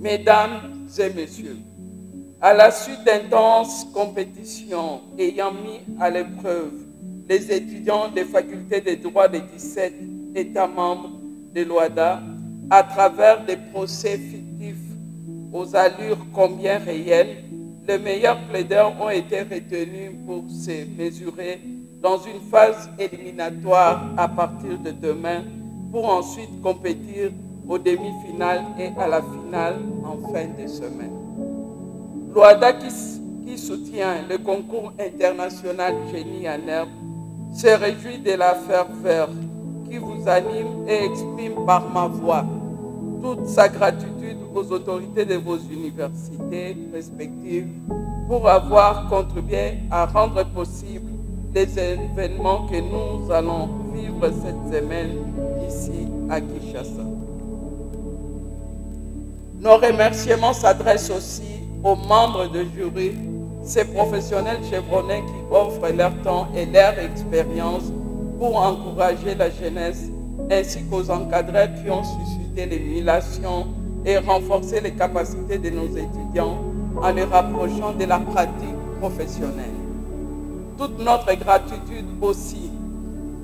Mesdames et messieurs, à la suite d'intenses compétitions ayant mis à l'épreuve les étudiants des facultés de droit des 17 États membres de l'OHADA à travers des procès fictifs aux allures combien réelles, les meilleurs plaideurs ont été retenus pour se mesurer dans une phase éliminatoire à partir de demain pour ensuite compétir aux demi-finales et à la finale en fin de semaine. L'OHADA qui soutient le concours international Génie en herbe se réjouit de la ferveur qui vous anime et exprime par ma voix toute sa gratitude aux autorités de vos universités respectives pour avoir contribué à rendre possible les événements que nous allons vivre cette semaine ici à Kinshasa. Nos remerciements s'adressent aussi aux membres de jury, ces professionnels chevronnés qui offrent leur temps et leur expérience pour encourager la jeunesse, ainsi qu'aux encadreurs qui ont suscité l'émulation et renforcé les capacités de nos étudiants en les rapprochant de la pratique professionnelle. Toute notre gratitude aussi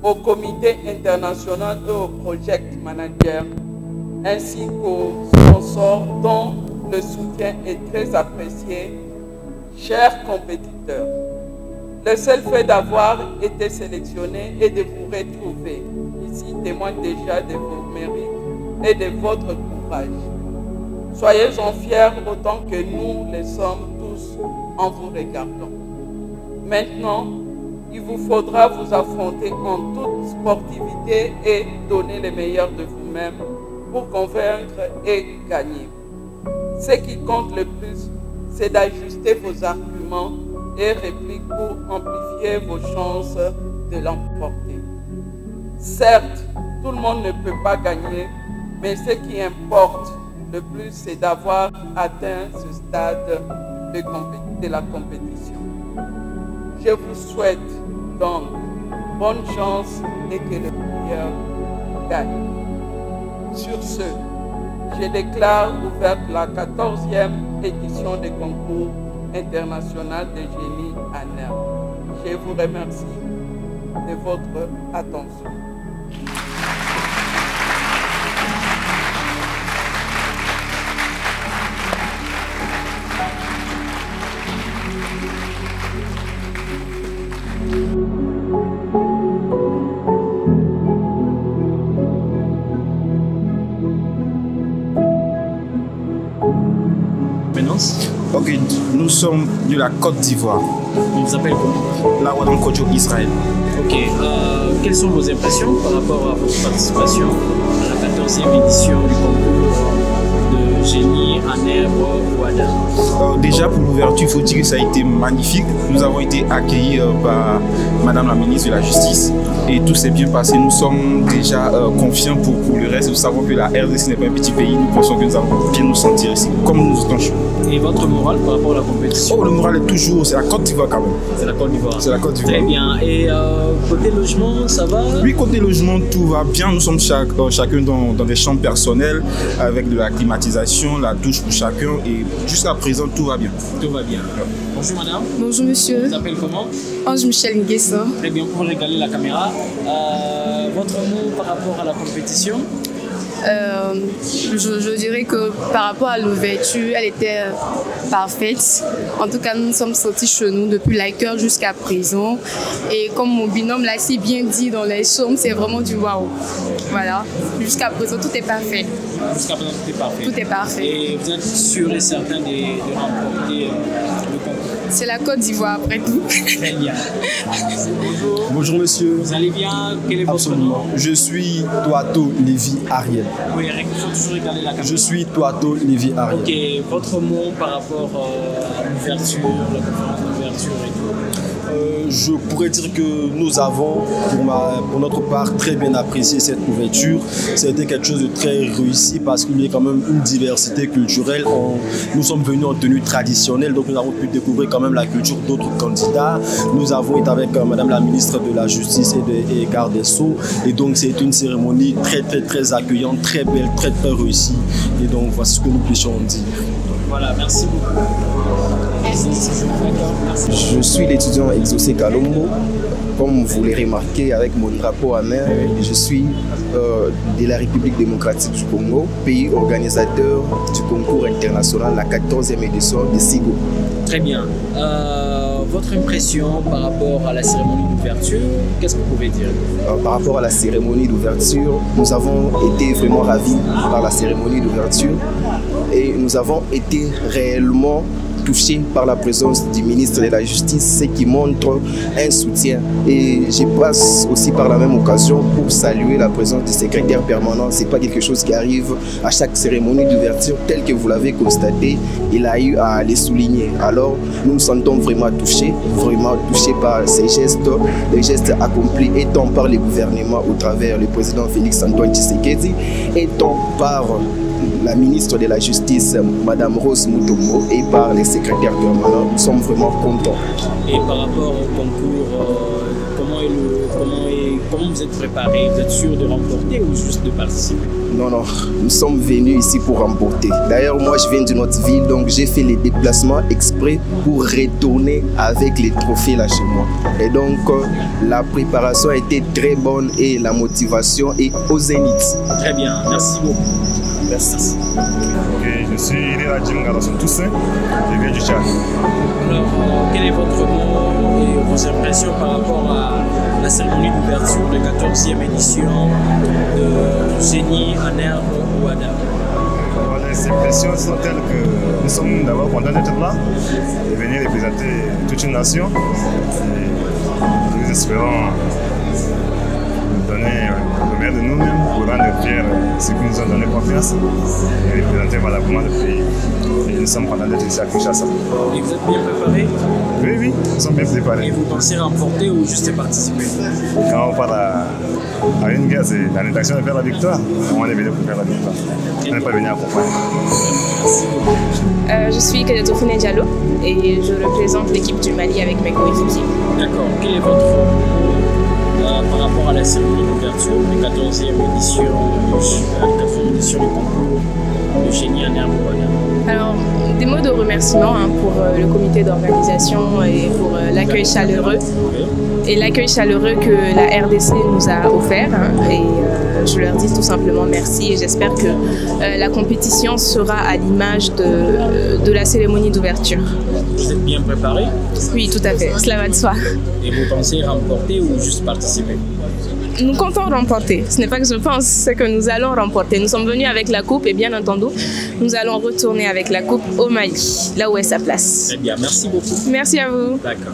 au comité international et au project manager, ainsi qu'aux sponsors dont le soutien est très apprécié. Chers compétiteurs, le seul fait d'avoir été sélectionné et de vous retrouver ici témoigne déjà de vos mérites et de votre courage. Soyez-en fiers autant que nous le sommes tous en vous regardant. Maintenant, il vous faudra vous affronter en toute sportivité et donner le meilleur de vous-même pour convaincre et gagner. Ce qui compte le plus, c'est d'ajuster vos arguments et répliques pour amplifier vos chances de l'emporter. Certes, tout le monde ne peut pas gagner, mais ce qui importe le plus, c'est d'avoir atteint ce stade de la compétition. Je vous souhaite donc bonne chance et que le meilleur gagne. Sur ce, je déclare ouverte la 14e édition du concours international de génie en herbe. Je vous remercie de votre attention. Ok, nous sommes de la Côte d'Ivoire. Vous vous appelez comment? La Wadam Kojo, Israël. Ok, quelles sont vos impressions par rapport à votre participation à la 14e édition du concours de génie en herbe WADA? Déjà pour l'ouverture, il faut dire que ça a été magnifique. Nous avons été accueillis par Madame la ministre de la Justice et tout s'est bien passé. Nous sommes déjà confiants pour le reste. Nous savons que la RDC n'est pas un petit pays. Nous pensons que nous allons bien nous sentir ici, comme nous estons chaud. Et votre morale par rapport à la compétition? Oh, le moral est toujours, c'est la Côte d'Ivoire quand même. C'est la Côte d'Ivoire. C'est la Côte d'Ivoire. Très bien. Et côté logement, ça va? Oui, côté logement, tout va bien. Nous sommes chacun dans des chambres personnelles avec de la climatisation, la douche pour chacun et jusqu'à présent, tout va bien. Tout va bien. Bonjour madame. Bonjour monsieur. Vous appelez comment? Ange Michel Nguessa. Très bien, pour regarder la caméra. Votre mot par rapport à la compétition? Je dirais que par rapport à l'ouverture, elle était parfaite. En tout cas, nous nous sommes sortis chez nous depuis Laker jusqu'à présent. Et comme mon binôme l'a si bien dit dans les chambres, c'est vraiment du waouh. Voilà. Jusqu'à présent, tout est parfait. Jusqu'à présent, tout est parfait. Tout est parfait. Et vous êtes sûr et certain de remporter le concours? C'est la Côte d'Ivoire après tout. Très bien. Bonjour. Bonjour monsieur. Vous allez bien? Quel est votre nom? Je suis Toato Lévi Ariel. Oui, il faut toujours regarder la caméra. Je suis Toato Lévi Ariel. Ok, votre mot par rapport à l'ouverture, la conférence d'ouverture et tout? Je pourrais dire que nous avons, pour notre part, très bien apprécié cette ouverture. C'était quelque chose de très réussi parce qu'il y a quand même une diversité culturelle. Nous sommes venus en tenue traditionnelle, donc nous avons pu découvrir quand quand même la culture d'autres candidats. Nous avons été avec Madame la ministre de la Justice et garde des Sceaux. Et donc, c'est une cérémonie très accueillante, très belle, très réussie. Et donc, voici ce que nous puissions dire. Voilà, merci beaucoup. Je suis l'étudiant Exaucé Kalombo. Comme vous l'avez remarqué avec mon drapeau à main, je suis de la République démocratique du Congo, pays organisateur du concours international, la 14e édition de SIGO. Très bien. Votre impression par rapport à la cérémonie d'ouverture, qu'est-ce que vous pouvez dire? Par rapport à la cérémonie d'ouverture, nous avons été vraiment ravis par la cérémonie d'ouverture et nous avons été réellement touché par la présence du ministre de la Justice, ce qui montre un soutien. Et je passe aussi par la même occasion pour saluer la présence du secrétaire permanent. Ce n'est pas quelque chose qui arrive à chaque cérémonie d'ouverture, tel que vous l'avez constaté. Il a eu à les souligner. Alors, nous nous sentons vraiment touchés par ces gestes, les gestes accomplis, et tant par le gouvernement au travers le président Félix Antoine Tshisekedi, et tant par la ministre de la Justice, Madame Rose Mutombo, et par les secrétaires permanents. Nous sommes vraiment contents. Et par rapport au concours, comment vous êtes préparé? Vous êtes sûr de remporter ou juste de participer? Non, nous sommes venus ici pour remporter. D'ailleurs, moi, je viens d'une autre ville, donc j'ai fait les déplacements exprès pour retourner avec les trophées là chez moi. Et donc, la préparation a été très bonne et la motivation est au zénith. Très bien, merci beaucoup. Merci. Okay, je suis Rira Jim Garçon Toussaint, je viens du Tchad. Alors, quel est votre mot et vos impressions par rapport à la cérémonie d'ouverture de la 14e édition de Génie en herbe ou Adam? Les impressions sont telles que nous sommes d'abord contents d'être là et venir représenter toute une nation. Et nous espérons donner le meilleur de nous-mêmes pour rendre fiers ceux qui nous ont donné confiance et représenter valablement le pays. Et nous sommes contents d'être ici à Kinshasa. Et vous êtes bien préparés? Oui, nous sommes bien préparés. Et vous pensez remporter ou juste participer? Quand on part à une guerre, c'est la l'intention de faire la victoire. On est venu pour faire la victoire. On n'est pas venu accompagner. Je suis Kadetofine Diallo et je représente l'équipe du Mali avec mes coéquipiers. D'accord. Quel est votre par rapport à la cérémonie d'ouverture, la 14e édition du concours de Génie en herbe ou Adam? Alors, des mots de remerciement pour le comité d'organisation et pour l'accueil chaleureux. Et l'accueil chaleureux que la RDC nous a offert. Et je leur dis tout simplement merci et j'espère que la compétition sera à l'image de la cérémonie d'ouverture. Vous êtes bien préparé? Oui, tout à fait, cela va de soi. Et vous pensez remporter ou juste participer? Nous comptons remporter. Ce n'est pas que je pense, c'est que nous allons remporter. Nous sommes venus avec la coupe et bien entendu, nous allons retourner avec la coupe au Mali, là où est sa place. Très bien, merci beaucoup. Merci à vous. D'accord.